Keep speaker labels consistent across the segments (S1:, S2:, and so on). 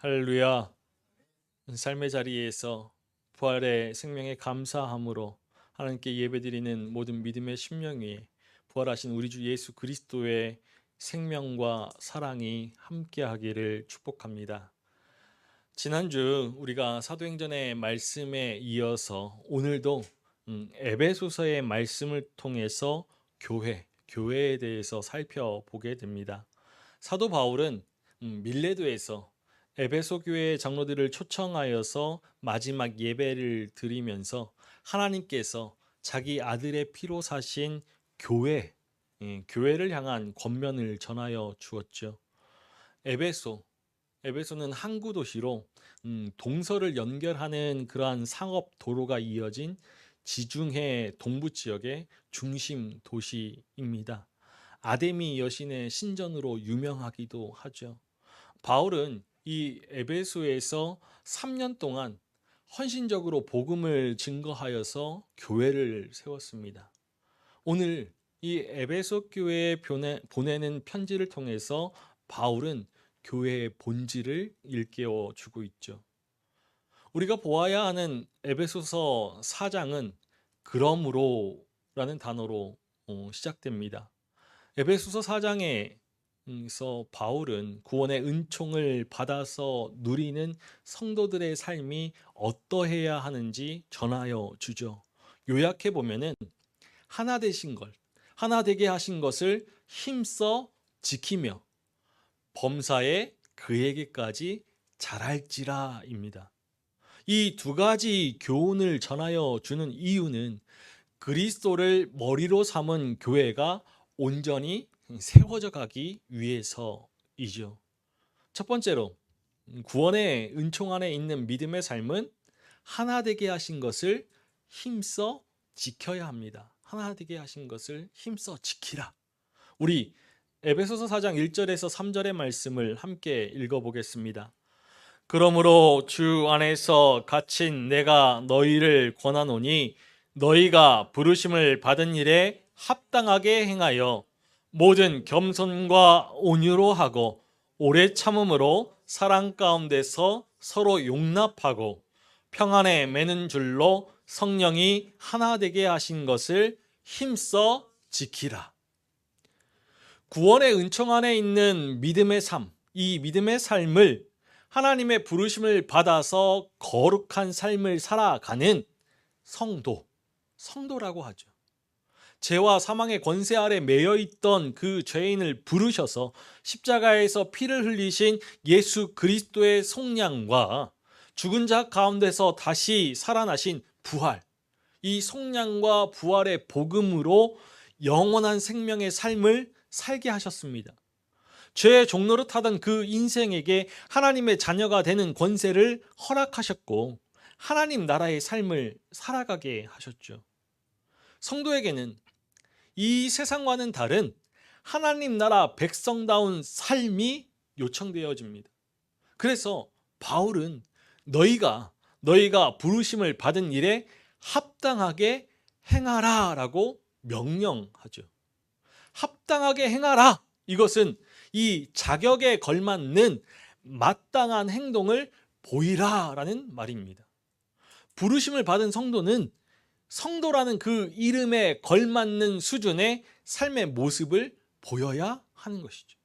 S1: 할렐루야. 삶의 자리에서 부활의 생명에 감사함으로 하나님께 예배드리는 모든 믿음의 심령 위에 부활하신 우리 주 예수 그리스도의 생명과 사랑이 함께하기를 축복합니다. 지난주 우리가 사도행전의 말씀에 이어서 오늘도 에베소서의 말씀을 통해서 교회에 대해서 살펴보게 됩니다. 사도 바울은 밀레도에서 에베소 교회의 장로들을 초청하여서 마지막 예배를 드리면서 하나님께서 자기 아들의 피로 사신 교회를 향한 권면을 전하여 주었죠. 에베소는 항구 도시로 동서를 연결하는 그러한 상업 도로가 이어진 지중해 동부 지역의 중심 도시입니다. 아데미 여신의 신전으로 유명하기도 하죠. 바울은 이 에베소에서 3년 동안 헌신적으로 복음을 증거하여서 교회를 세웠습니다. 오늘 이 에베소 교회에 보내는 편지를 통해서 바울은 교회의 본질을 일깨워 주고 있죠. 우리가 보아야 하는 에베소서 4장은 그러므로라는 단어로 시작됩니다. 에베소서 4장에서 바울은 구원의 은총을 받아서 누리는 성도들의 삶이 어떠해야 하는지 전하여 주죠. 요약해 보면은 하나 되게 하신 것을 힘써 지키며 범사에 그에게까지 잘할지라입니다. 이 두 가지 교훈을 전하여 주는 이유는 그리스도를 머리로 삼은 교회가 온전히 세워져 가기 위해서이죠. 첫 번째로 구원의 은총 안에 있는 믿음의 삶은 하나 되게 하신 것을 힘써 지켜야 합니다. 하나 되게 하신 것을 힘써 지키라. 우리 에베소서 4장 1절에서 3절의 말씀을 함께 읽어보겠습니다. 그러므로 주 안에서 갇힌 내가 너희를 권하노니 너희가 부르심을 받은 일에 합당하게 행하여 모든 겸손과 온유로 하고 오래 참음으로 사랑 가운데서 서로 용납하고 평안에 매는 줄로 성령이 하나 되게 하신 것을 힘써 지키라. 구원의 은총 안에 있는 믿음의 삶, 이 믿음의 삶을 하나님의 부르심을 받아서 거룩한 삶을 살아가는 성도라고 하죠. 죄와 사망의 권세 아래 매여 있던 그 죄인을 부르셔서 십자가에서 피를 흘리신 예수 그리스도의 속량과 죽은 자 가운데서 다시 살아나신 부활, 이 속량과 부활의 복음으로 영원한 생명의 삶을 살게 하셨습니다. 죄의 종로를 타던 그 인생에게 하나님의 자녀가 되는 권세를 허락하셨고 하나님 나라의 삶을 살아가게 하셨죠. 성도에게는 이 세상과는 다른 하나님 나라 백성다운 삶이 요청되어집니다. 그래서 바울은 너희가 부르심을 받은 일에 합당하게 행하라 라고 명령하죠. 합당하게 행하라. 이것은 이 자격에 걸맞는 마땅한 행동을 보이라 라는 말입니다. 부르심을 받은 성도는 성도라는 그 이름에 걸맞는 수준의 삶의 모습을 보여야 하는 것이죠.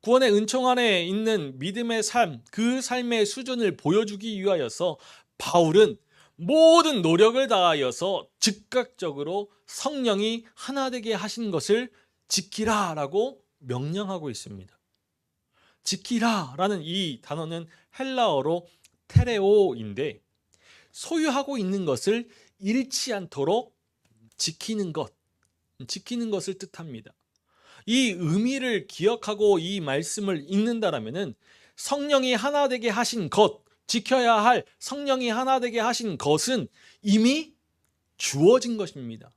S1: 구원의 은총 안에 있는 믿음의 삶, 그 삶의 수준을 보여주기 위하여서 바울은 모든 노력을 다하여서 즉각적으로 성령이 하나 되게 하신 것을 지키라라고 명령하고 있습니다. 지키라라는 이 단어는 헬라어로 테레오인데 소유하고 있는 것을 잃지 않도록 지키는 것을 뜻합니다. 이 의미를 기억하고 이 말씀을 읽는다라면은 성령이 하나 되게 하신 것, 지켜야 할 성령이 하나 되게 하신 것은 이미 주어진 것입니다.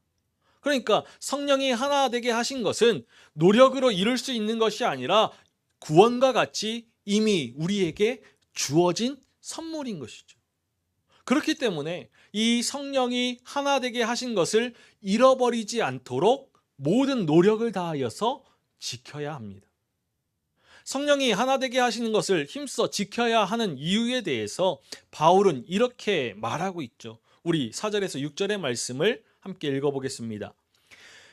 S1: 그러니까 성령이 하나 되게 하신 것은 노력으로 이룰 수 있는 것이 아니라 구원과 같이 이미 우리에게 주어진 선물인 것이죠. 그렇기 때문에 이 성령이 하나 되게 하신 것을 잃어버리지 않도록 모든 노력을 다하여서 지켜야 합니다. 성령이 하나 되게 하시는 것을 힘써 지켜야 하는 이유에 대해서 바울은 이렇게 말하고 있죠. 우리 4절에서 6절의 말씀을 함께 읽어보겠습니다.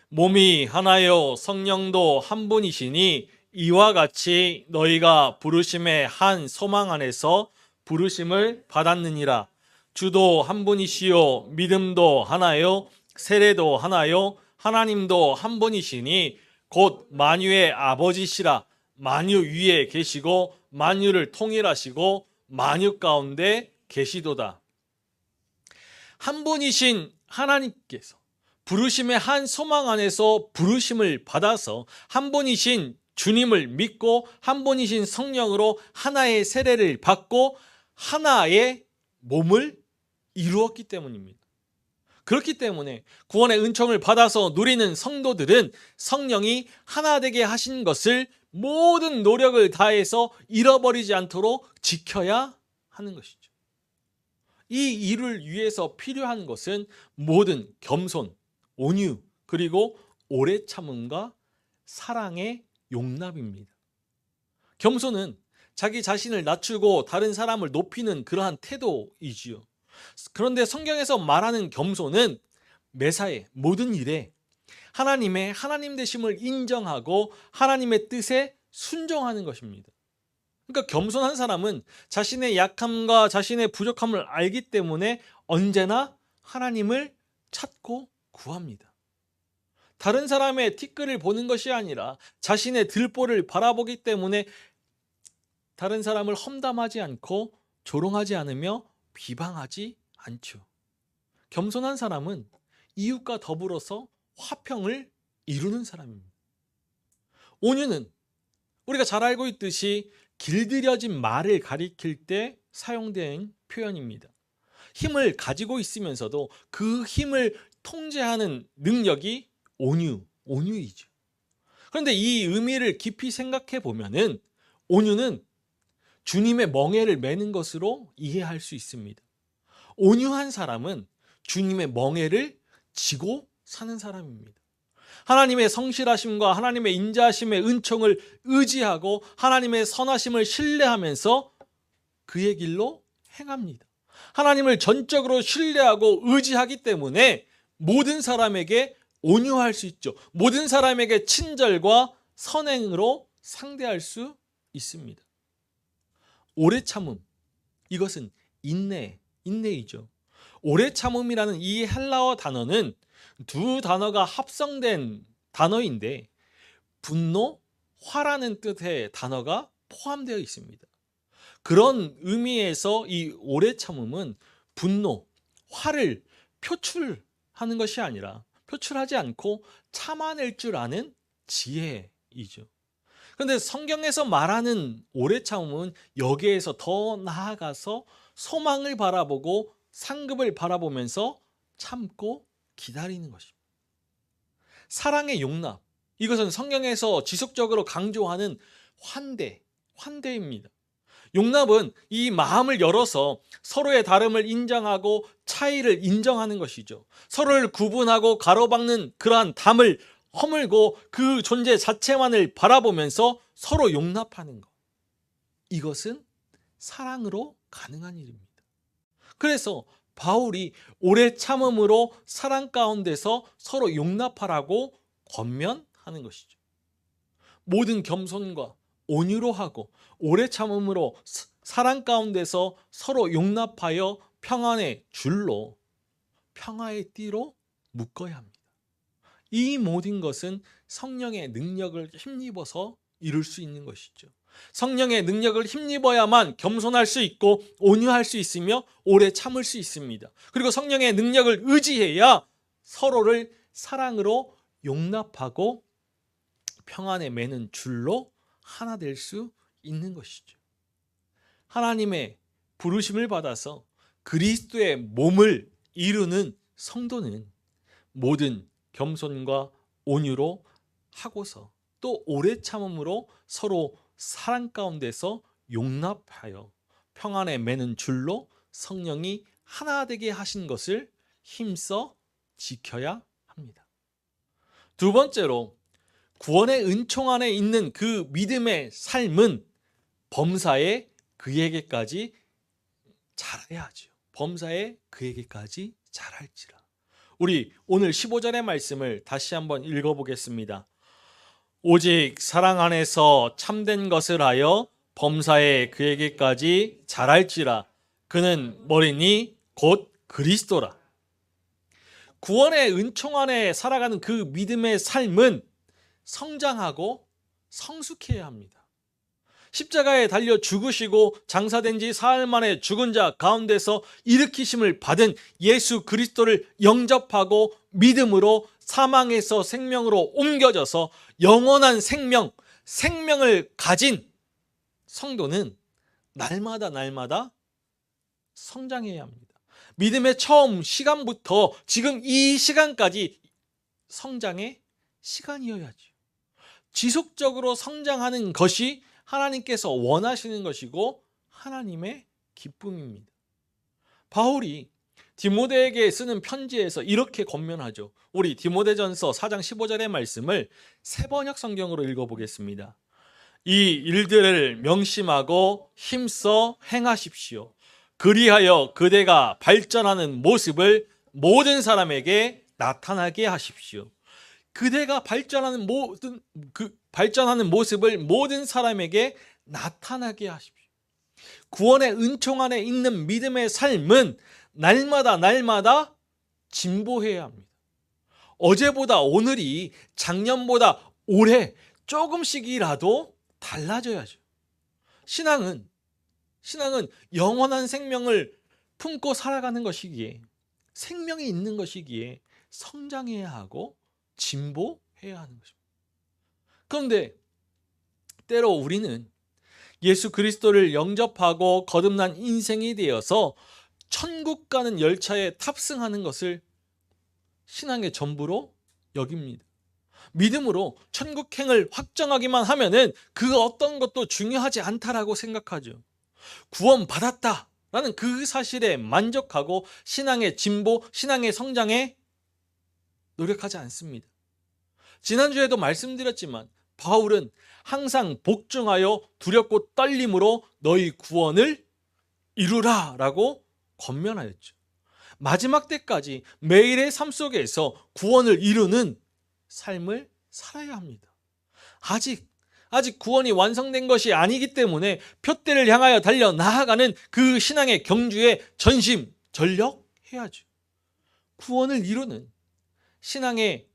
S1: 몸이 하나요 성령도 한 분이시니 이와 같이 너희가 부르심의 한 소망 안에서 부르심을 받았느니라. 주도 한 분이시요 믿음도 하나요 세례도 하나요 하나님도 한 분이시니 곧 만유의 아버지시라. 만유 위에 계시고 만유를 통일하시고 만유 가운데 계시도다. 한 분이신 하나님께서 부르심의 한 소망 안에서 부르심을 받아서 한 분이신 주님을 믿고 한 분이신 성령으로 하나의 세례를 받고 하나의 몸을 이루었기 때문입니다. 그렇기 때문에 구원의 은총을 받아서 누리는 성도들은 성령이 하나 되게 하신 것을 모든 노력을 다해서 잃어버리지 않도록 지켜야 하는 것이죠. 이 일을 위해서 필요한 것은 모든 겸손, 온유, 그리고 오래 참음과 사랑의 용납입니다. 겸손은 자기 자신을 낮추고 다른 사람을 높이는 그러한 태도이지요. 그런데 성경에서 말하는 겸손은 매사에 모든 일에 하나님의 하나님 되심을 인정하고 하나님의 뜻에 순종하는 것입니다. 그러니까 겸손한 사람은 자신의 약함과 자신의 부족함을 알기 때문에 언제나 하나님을 찾고 구합니다. 다른 사람의 티끌을 보는 것이 아니라 자신의 들보를 바라보기 때문에 다른 사람을 험담하지 않고 조롱하지 않으며 비방하지 않죠. 겸손한 사람은 이웃과 더불어서 화평을 이루는 사람입니다. 온유는 우리가 잘 알고 있듯이 길들여진 말을 가리킬 때 사용된 표현입니다. 힘을 가지고 있으면서도 그 힘을 통제하는 능력이 온유이죠. 그런데 이 의미를 깊이 생각해 보면은 온유는 주님의 멍에를 매는 것으로 이해할 수 있습니다. 온유한 사람은 주님의 멍에를 지고 사는 사람입니다. 하나님의 성실하심과 하나님의 인자하심의 은총을 의지하고 하나님의 선하심을 신뢰하면서 그의 길로 행합니다. 하나님을 전적으로 신뢰하고 의지하기 때문에 모든 사람에게 온유할 수 있죠. 모든 사람에게 친절과 선행으로 상대할 수 있습니다. 오래 참음, 이것은 인내이죠. 오래 참음이라는 이 헬라어 단어는 두 단어가 합성된 단어인데 분노, 화라는 뜻의 단어가 포함되어 있습니다. 그런 의미에서 이 오래 참음은 분노, 화를 표출하는 것이 아니라 표출하지 않고 참아낼 줄 아는 지혜이죠. 그런데 성경에서 말하는 오래 참음은 여기에서 더 나아가서 소망을 바라보고 상급을 바라보면서 참고 기다리는 것입니다. 사랑의 용납, 이것은 성경에서 지속적으로 강조하는 환대입니다. 용납은 이 마음을 열어서 서로의 다름을 인정하고 차이를 인정하는 것이죠. 서로를 구분하고 가로막는 그러한 담을 허물고 그 존재 자체만을 바라보면서 서로 용납하는 것. 이것은 사랑으로 가능한 일입니다. 그래서 바울이 오래 참음으로 사랑 가운데서 서로 용납하라고 권면하는 것이죠. 모든 겸손과 온유로 하고 오래 참음으로 사랑 가운데서 서로 용납하여 평안의 줄로, 평화의 띠로 묶어야 합니다. 이 모든 것은 성령의 능력을 힘입어서 이룰 수 있는 것이죠. 성령의 능력을 힘입어야만 겸손할 수 있고 온유할 수 있으며 오래 참을 수 있습니다. 그리고 성령의 능력을 의지해야 서로를 사랑으로 용납하고 평안에 매는 줄로 하나 될 수 있는 것이죠. 하나님의 부르심을 받아서 그리스도의 몸을 이루는 성도는 모든 겸손과 온유로 하고서 또 오래 참음으로 서로 사랑 가운데서 용납하여 평안에 매는 줄로 성령이 하나 되게 하신 것을 힘써 지켜야 합니다. 두 번째로 구원의 은총 안에 있는 그 믿음의 삶은 범사에 그에게까지 자라야 하죠. 범사에 그에게까지 자랄지라. 우리 오늘 15절의 말씀을 다시 한번 읽어보겠습니다. 오직 사랑 안에서 참된 것을 하여 범사에 그에게까지 자랄지라. 그는 머리니 곧 그리스도라. 구원의 은총 안에 살아가는 그 믿음의 삶은 성장하고 성숙해야 합니다. 십자가에 달려 죽으시고 장사된 지 사흘 만에 죽은 자 가운데서 일으키심을 받은 예수 그리스도를 영접하고 믿음으로 사망에서 생명으로 옮겨져서 영원한 생명을 가진 성도는 날마다 성장해야 합니다. 믿음의 처음 시간부터 지금 이 시간까지 성장의 시간이어야죠. 지속적으로 성장하는 것이 하나님께서 원하시는 것이고 하나님의 기쁨입니다. 바울이 디모데에게 쓰는 편지에서 이렇게 권면하죠. 우리 디모데전서 4장 15절의 말씀을 새번역 성경으로 읽어보겠습니다. 이 일들을 명심하고 힘써 행하십시오. 그리하여 그대가 발전하는 모습을 모든 사람에게 나타나게 하십시오. 그대가 발전하는 모습을 모든 사람에게 나타나게 하십시오. 구원의 은총 안에 있는 믿음의 삶은 날마다 진보해야 합니다. 어제보다 오늘이 작년보다 올해 조금씩이라도 달라져야죠. 신앙은 영원한 생명을 품고 살아가는 것이기에, 생명이 있는 것이기에 성장해야 하고 진보해야 하는 것입니다. 그런데 때로 우리는 예수 그리스도를 영접하고 거듭난 인생이 되어서 천국 가는 열차에 탑승하는 것을 신앙의 전부로 여깁니다. 믿음으로 천국행을 확정하기만 하면은 그 어떤 것도 중요하지 않다라고 생각하죠. 구원받았다라는 그 사실에 만족하고 신앙의 진보, 신앙의 성장에 노력하지 않습니다. 지난주에도 말씀드렸지만 바울은 항상 복종하여 두렵고 떨림으로 너희 구원을 이루라 라고 권면하였죠. 마지막 때까지 매일의 삶 속에서 구원을 이루는 삶을 살아야 합니다. 아직 구원이 완성된 것이 아니기 때문에 표대를 향하여 달려 나아가는 그 신앙의 경주에 전심전력해야죠. 구원을 이루는 신앙의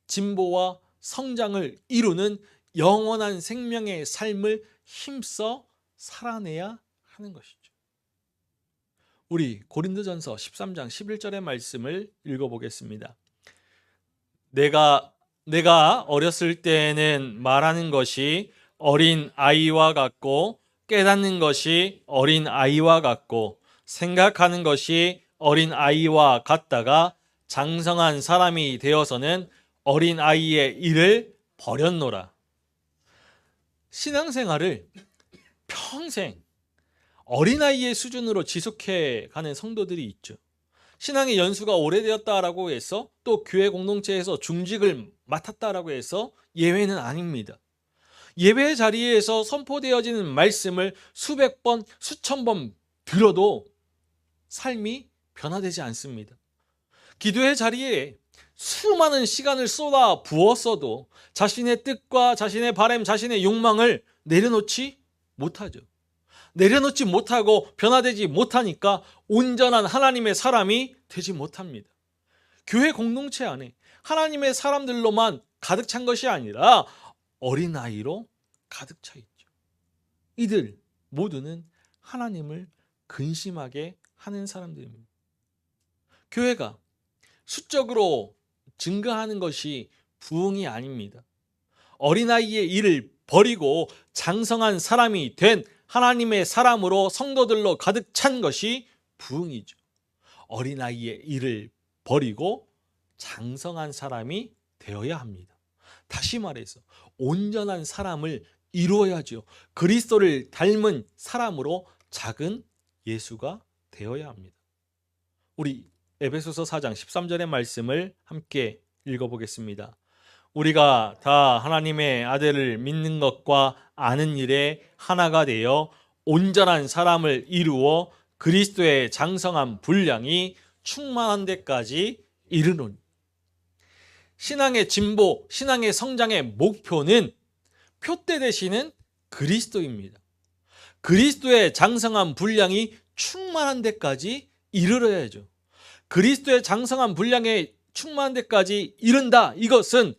S1: 진보와 성장을 이루는 영원한 생명의 삶을 힘써 살아내야 하는 것이죠. 우리 고린도전서 13장 11절의 말씀을 읽어보겠습니다. 내가 어렸을 때에는 말하는 것이 어린 아이와 같고 깨닫는 것이 어린 아이와 같고 생각하는 것이 어린 아이와 같다가 장성한 사람이 되어서는 어린 아이의 일을 버렸노라. 신앙생활을 평생 어린아이의 수준으로 지속해 가는 성도들이 있죠. 신앙의 연수가 오래되었다라고 해서 또 교회 공동체에서 중직을 맡았다라고 해서 예외는 아닙니다. 예배 자리에서 선포되어지는 말씀을 수백 번, 수천 번 들어도 삶이 변화되지 않습니다. 기도의 자리에 수많은 시간을 쏟아 부었어도 자신의 뜻과 자신의 바람, 자신의 욕망을 내려놓지 못하죠. 내려놓지 못하고 변화되지 못하니까 온전한 하나님의 사람이 되지 못합니다. 교회 공동체 안에 하나님의 사람들로만 가득 찬 것이 아니라 어린아이로 가득 차 있죠. 이들 모두는 하나님을 근심하게 하는 사람들입니다. 교회가 수적으로 증가하는 것이 부흥이 아닙니다. 어린아이의 일을 버리고 장성한 사람이 된 하나님의 사람으로 성도들로 가득 찬 것이 부흥이죠. 어린아이의 일을 버리고 장성한 사람이 되어야 합니다. 다시 말해서 온전한 사람을 이루어야죠. 그리스도를 닮은 사람으로 작은 예수가 되어야 합니다. 우리 에베소서 4장 13절의 말씀을 함께 읽어보겠습니다. 우리가 다 하나님의 아들을 믿는 것과 아는 일에 하나가 되어 온전한 사람을 이루어 그리스도의 장성한 분량이 충만한 데까지 이르노니. 신앙의 진보, 신앙의 성장의 목표는 표대 되시는 그리스도입니다. 그리스도의 장성한 분량이 충만한 데까지 이르러야죠. 그리스도의 장성한 분량에 충만한 데까지 이른다. 이것은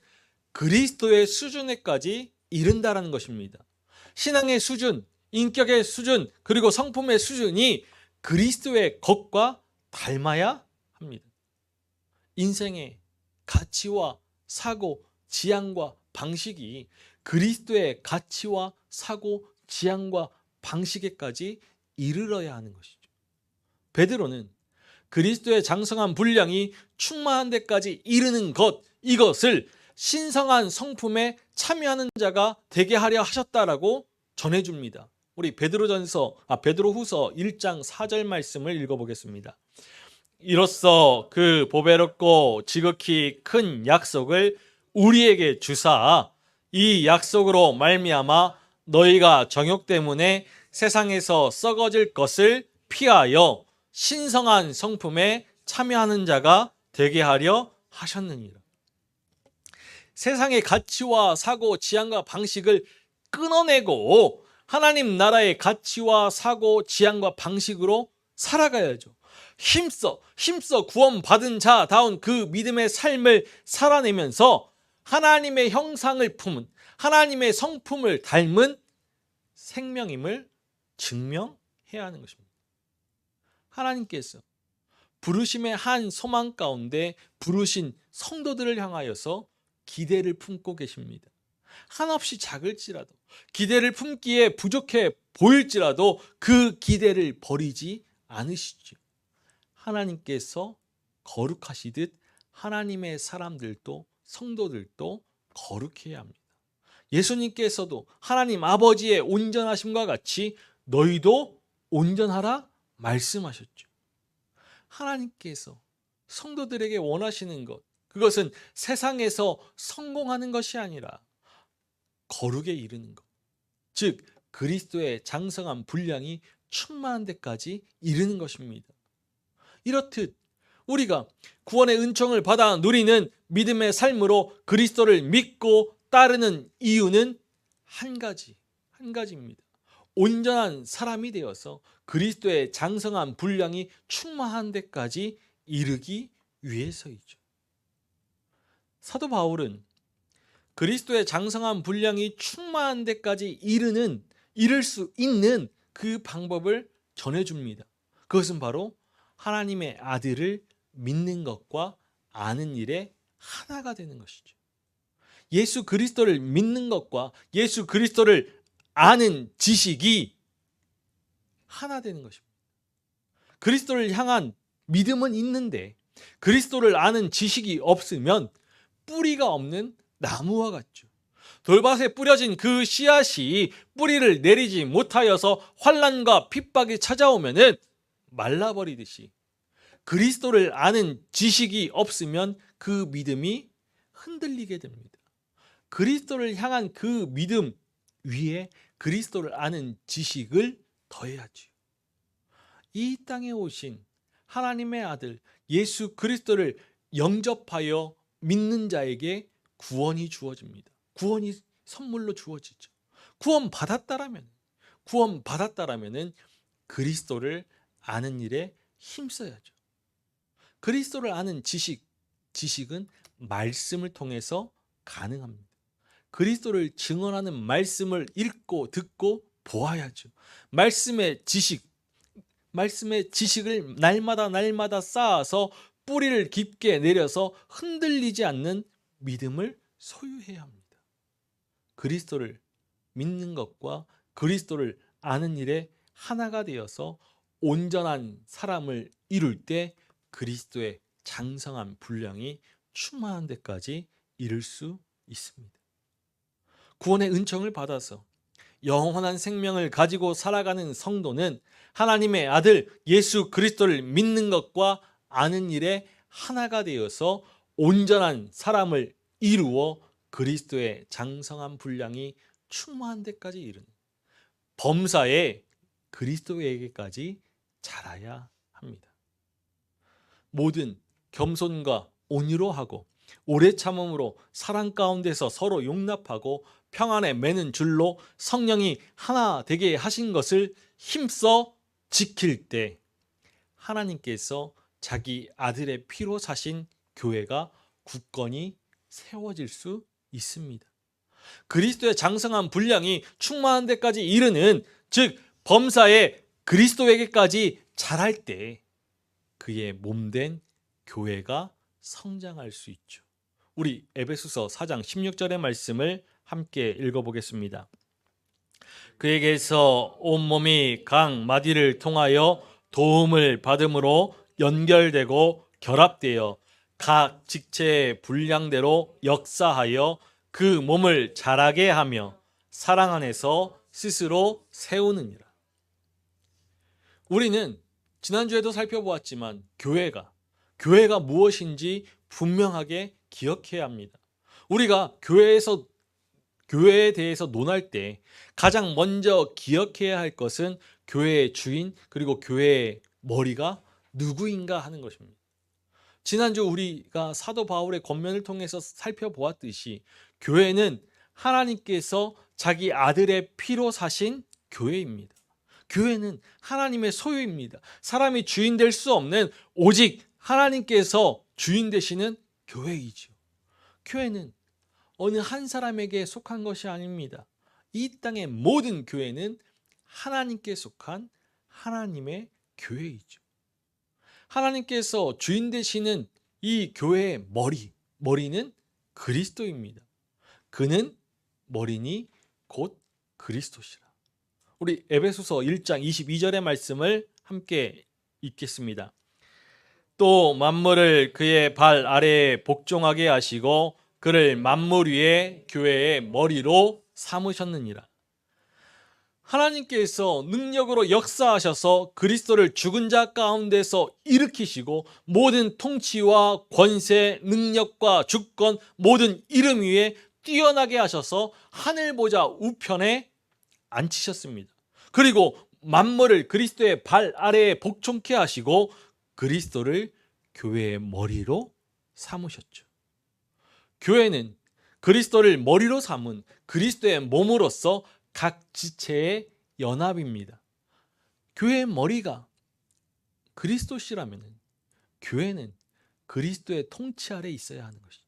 S1: 그리스도의 수준에까지 이른다라는 것입니다. 신앙의 수준, 인격의 수준, 그리고 성품의 수준이 그리스도의 것과 닮아야 합니다. 인생의 가치와 사고, 지향과 방식이 그리스도의 가치와 사고, 지향과 방식에까지 이르러야 하는 것이죠. 베드로는 그리스도의 장성한 분량이 충만한 데까지 이르는 것, 이것을 신성한 성품에 참여하는 자가 되게 하려 하셨다라고 전해줍니다. 우리 베드로후서 1장 4절 말씀을 읽어보겠습니다. 이로써 그 보배롭고 지극히 큰 약속을 우리에게 주사 이 약속으로 말미암아 너희가 정욕 때문에 세상에서 썩어질 것을 피하여 신성한 성품에 참여하는 자가 되게 하려 하셨느니라. 세상의 가치와 사고, 지향과 방식을 끊어내고 하나님 나라의 가치와 사고, 지향과 방식으로 살아가야죠. 힘써 구원받은 자다운 그 믿음의 삶을 살아내면서 하나님의 형상을 품은, 하나님의 성품을 닮은 생명임을 증명해야 하는 것입니다. 하나님께서 부르심의 한 소망 가운데 부르신 성도들을 향하여서 기대를 품고 계십니다. 한없이 작을지라도, 기대를 품기에 부족해 보일지라도 그 기대를 버리지 않으시죠. 하나님께서 거룩하시듯 하나님의 사람들도, 성도들도 거룩해야 합니다. 예수님께서도 하나님 아버지의 온전하심과 같이 너희도 온전하라 말씀하셨죠. 하나님께서 성도들에게 원하시는 것, 그것은 세상에서 성공하는 것이 아니라 거룩에 이르는 것, 즉 그리스도의 장성한 분량이 충만한 데까지 이르는 것입니다. 이렇듯 우리가 구원의 은총을 받아 누리는 믿음의 삶으로 그리스도를 믿고 따르는 이유는 한 가지입니다. 온전한 사람이 되어서 그리스도의 장성한 분량이 충만한 데까지 이르기 위해서이죠. 사도 바울은 그리스도의 장성한 분량이 충만한 데까지 이를 수 있는 그 방법을 전해줍니다. 그것은 바로 하나님의 아들을 믿는 것과 아는 일에 하나가 되는 것이죠. 예수 그리스도를 믿는 것과 예수 그리스도를 아는 지식이 하나 되는 것입니다. 그리스도를 향한 믿음은 있는데 그리스도를 아는 지식이 없으면 뿌리가 없는 나무와 같죠. 돌밭에 뿌려진 그 씨앗이 뿌리를 내리지 못하여서 환난과 핍박이 찾아오면은 말라버리듯이 그리스도를 아는 지식이 없으면 그 믿음이 흔들리게 됩니다. 그리스도를 향한 그 믿음 위에 그리스도를 아는 지식을 더해야지요. 이 땅에 오신 하나님의 아들 예수 그리스도를 영접하여 믿는 자에게 구원이 주어집니다. 구원이 선물로 주어지죠. 구원받았다라면 그리스도를 아는 일에 힘써야죠. 그리스도를 아는 지식은 말씀을 통해서 가능합니다. 그리스도를 증언하는 말씀을 읽고 듣고 보아야죠. 말씀의 지식을 날마다 쌓아서 뿌리를 깊게 내려서 흔들리지 않는 믿음을 소유해야 합니다. 그리스도를 믿는 것과 그리스도를 아는 일에 하나가 되어서 온전한 사람을 이룰 때 그리스도의 장성한 분량이 충만한 데까지 이룰 수 있습니다. 구원의 은총을 받아서 영원한 생명을 가지고 살아가는 성도는 하나님의 아들 예수 그리스도를 믿는 것과 아는 일에 하나가 되어서 온전한 사람을 이루어 그리스도의 장성한 분량이 충만한 데까지 이르는 범사에 그리스도에게까지 자라야 합니다. 모든 겸손과 온유로 하고 오래 참음으로 사랑 가운데서 서로 용납하고 평안에 매는 줄로 성령이 하나 되게 하신 것을 힘써 지킬 때 하나님께서 자기 아들의 피로 사신 교회가 굳건히 세워질 수 있습니다. 그리스도의 장성한 분량이 충만한 데까지 이르는, 즉 범사에 그리스도에게까지 자랄 때 그의 몸된 교회가 성장할 수 있죠. 우리 에베소서 4장 16절의 말씀을 함께 읽어보겠습니다. 그에게서 온몸이 각 마디를 통하여 도움을 받음으로 연결되고 결합되어 각 직체의 분량대로 역사하여 그 몸을 자라게 하며 사랑 안에서 스스로 세우느니라. 우리는 지난주에도 살펴보았지만 교회가 무엇인지 분명하게 기억해야 합니다. 우리가 교회에 대해서 논할 때 가장 먼저 기억해야 할 것은 교회의 주인 그리고 교회의 머리가 누구인가 하는 것입니다. 지난주 우리가 사도 바울의 권면을 통해서 살펴보았듯이 교회는 하나님께서 자기 아들의 피로 사신 교회입니다. 교회는 하나님의 소유입니다. 사람이 주인 될 수 없는 오직 하나님께서 주인 되시는 교회이죠. 교회는 어느 한 사람에게 속한 것이 아닙니다. 이 땅의 모든 교회는 하나님께 속한 하나님의 교회이죠. 하나님께서 주인 되시는 이 교회의 머리는 그리스도입니다. 그는 머리니 곧 그리스도시라. 우리 에베소서 1장 22절의 말씀을 함께 읽겠습니다. 또 만물을 그의 발 아래에 복종하게 하시고 그를 만물 위에 교회의 머리로 삼으셨느니라. 하나님께서 능력으로 역사하셔서 그리스도를 죽은 자 가운데서 일으키시고 모든 통치와 권세, 능력과 주권, 모든 이름 위에 뛰어나게 하셔서 하늘 보좌 우편에 앉히셨습니다. 그리고 만물을 그리스도의 발 아래에 복종케 하시고 그리스도를 교회의 머리로 삼으셨죠. 교회는 그리스도를 머리로 삼은 그리스도의 몸으로서 각 지체의 연합입니다. 교회의 머리가 그리스도시라면 교회는 그리스도의 통치 아래 있어야 하는 것이죠.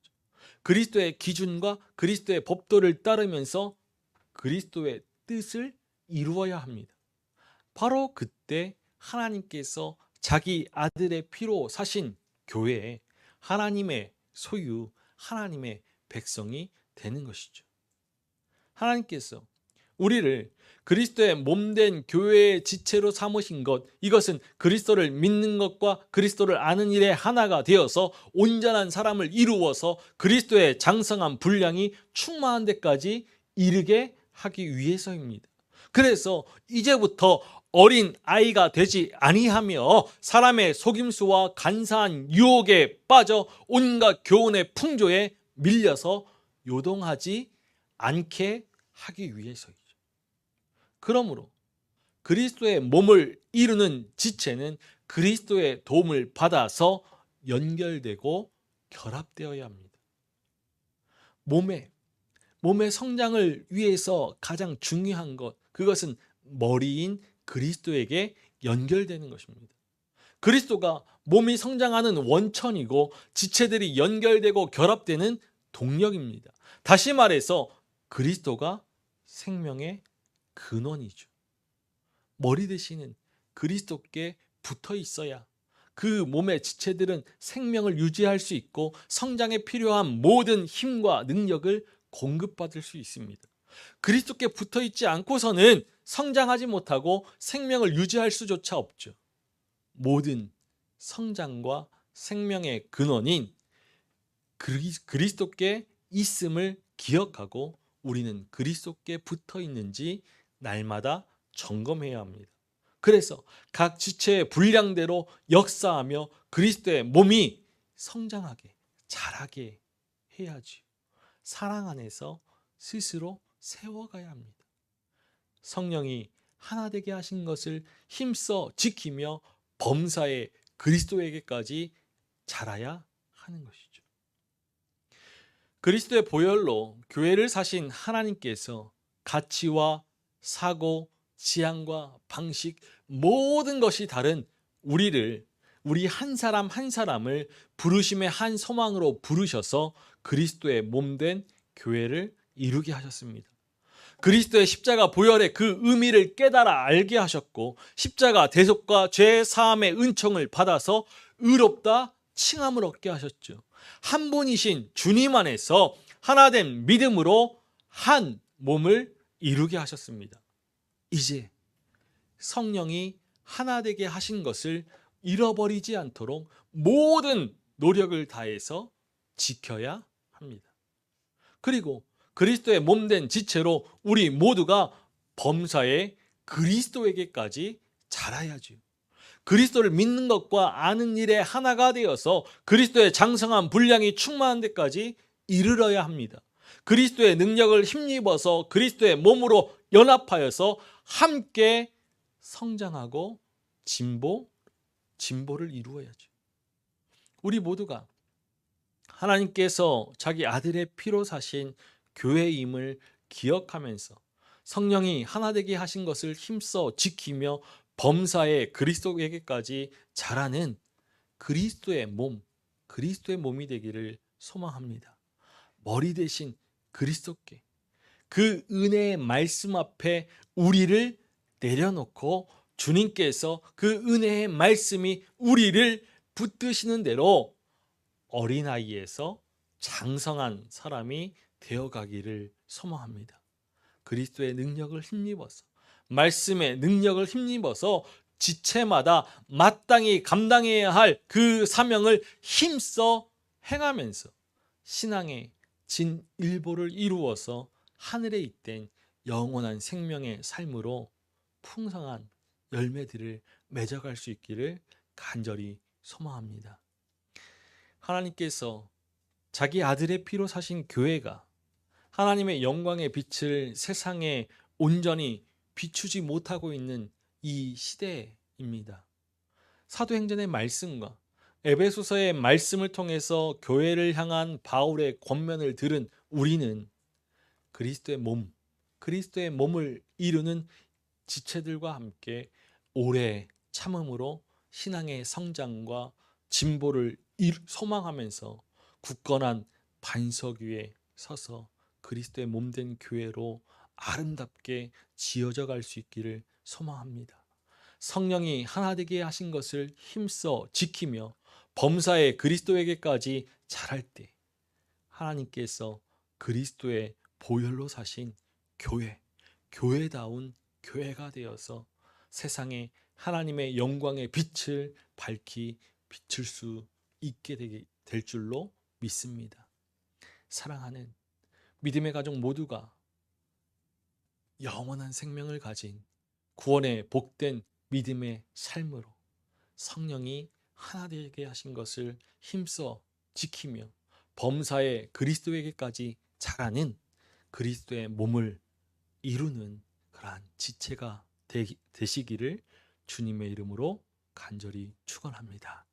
S1: 그리스도의 기준과 그리스도의 법도를 따르면서 그리스도의 뜻을 이루어야 합니다. 바로 그때 하나님께서 자기 아들의 피로 사신 교회에 하나님의 소유, 하나님의 백성이 되는 것이죠. 하나님께서 우리를 그리스도의 몸된 교회의 지체로 삼으신 것, 이것은 그리스도를 믿는 것과 그리스도를 아는 일에 하나가 되어서 온전한 사람을 이루어서 그리스도의 장성한 분량이 충만한 데까지 이르게 하기 위해서입니다. 그래서 이제부터 어린 아이가 되지 아니하며 사람의 속임수와 간사한 유혹에 빠져 온갖 교훈의 풍조에 밀려서 요동하지 않게 하기 위해서이죠. 그러므로 그리스도의 몸을 이루는 지체는 그리스도의 도움을 받아서 연결되고 결합되어야 합니다. 몸의 성장을 위해서 가장 중요한 것, 그것은 머리인 그리스도에게 연결되는 것입니다. 그리스도가 몸이 성장하는 원천이고 지체들이 연결되고 결합되는 동력입니다. 다시 말해서 그리스도가 생명의 근원이죠. 머리 대신은 그리스도께 붙어 있어야 그 몸의 지체들은 생명을 유지할 수 있고 성장에 필요한 모든 힘과 능력을 공급받을 수 있습니다. 그리스도께 붙어 있지 않고서는 성장하지 못하고 생명을 유지할 수조차 없죠. 모든 성장과 생명의 근원인 그리스도께 있음을 기억하고 우리는 그리스도께 붙어 있는지 날마다 점검해야 합니다. 그래서 각 지체의 분량대로 역사하며 그리스도의 몸이 성장하게, 자라게 해야지. 사랑 안에서 스스로 세워가야 합니다. 성령이 하나 되게 하신 것을 힘써 지키며 범사에 그리스도에게까지 자라야 하는 것이죠. 그리스도의 보혈로 교회를 사신 하나님께서 가치와 사고, 지향과 방식, 모든 것이 다른 우리 한 사람 한 사람을 부르심의 한 소망으로 부르셔서 그리스도의 몸된 교회를 이루게 하셨습니다. 그리스도의 십자가 보혈의 그 의미를 깨달아 알게 하셨고, 십자가 대속과 죄 사함의 은총을 받아서 의롭다 칭함을 얻게 하셨죠. 한 분이신 주님 안에서 하나된 믿음으로 한 몸을 이루게 하셨습니다. 이제 성령이 하나 되게 하신 것을 잃어버리지 않도록 모든 노력을 다해서 지켜야 합니다. 그리고 그리스도의 몸된 지체로 우리 모두가 범사에 그리스도에게까지 자라야죠. 그리스도를 믿는 것과 아는 일에 하나가 되어서 그리스도의 장성한 분량이 충만한 데까지 이르러야 합니다. 그리스도의 능력을 힘입어서 그리스도의 몸으로 연합하여서 함께 성장하고 진보를 이루어야죠. 우리 모두가 하나님께서 자기 아들의 피로 사신 교회임을 기억하면서 성령이 하나 되게 하신 것을 힘써 지키며 범사에 그리스도에게까지 자라는 그리스도의 몸이 되기를 소망합니다. 머리 대신 그리스도께 그 은혜의 말씀 앞에 우리를 내려놓고 주님께서 그 은혜의 말씀이 우리를 붙드시는 대로 어린아이에서 장성한 사람이 되어가기를 소망합니다. 그리스도의 능력을 힘입어서, 말씀의 능력을 힘입어서 지체마다 마땅히 감당해야 할 그 사명을 힘써 행하면서 신앙의 진일보를 이루어서 하늘에 잇된 영원한 생명의 삶으로 풍성한 열매들을 맺어갈 수 있기를 간절히 소망합니다. 하나님께서 자기 아들의 피로 사신 교회가 하나님의 영광의 빛을 세상에 온전히 비추지 못하고 있는 이 시대입니다. 사도행전의 말씀과 에베소서의 말씀을 통해서 교회를 향한 바울의 권면을 들은 우리는 그리스도의 몸을 이루는 지체들과 함께 오래 참음으로 신앙의 성장과 진보를 소망하면서 굳건한 반석 위에 서서 그리스도의 몸된 교회로 아름답게 지어져 갈 수 있기를 소망합니다. 성령이 하나 되게 하신 것을 힘써 지키며 범사에 그리스도에게까지 자랄 때 하나님께서 그리스도의 보혈로 사신 교회다운 교회가 되어서 세상에 하나님의 영광의 빛을 밝히 비출 수 있게 될 줄로 믿습니다. 사랑하는 믿음의 가족 모두가 영원한 생명을 가진 구원의 복된 믿음의 삶으로 성령이 하나 되게 하신 것을 힘써 지키며 범사에 그리스도에게까지 자라는 그리스도의 몸을 이루는 그러한 지체가 되시기를 주님의 이름으로 간절히 축원합니다.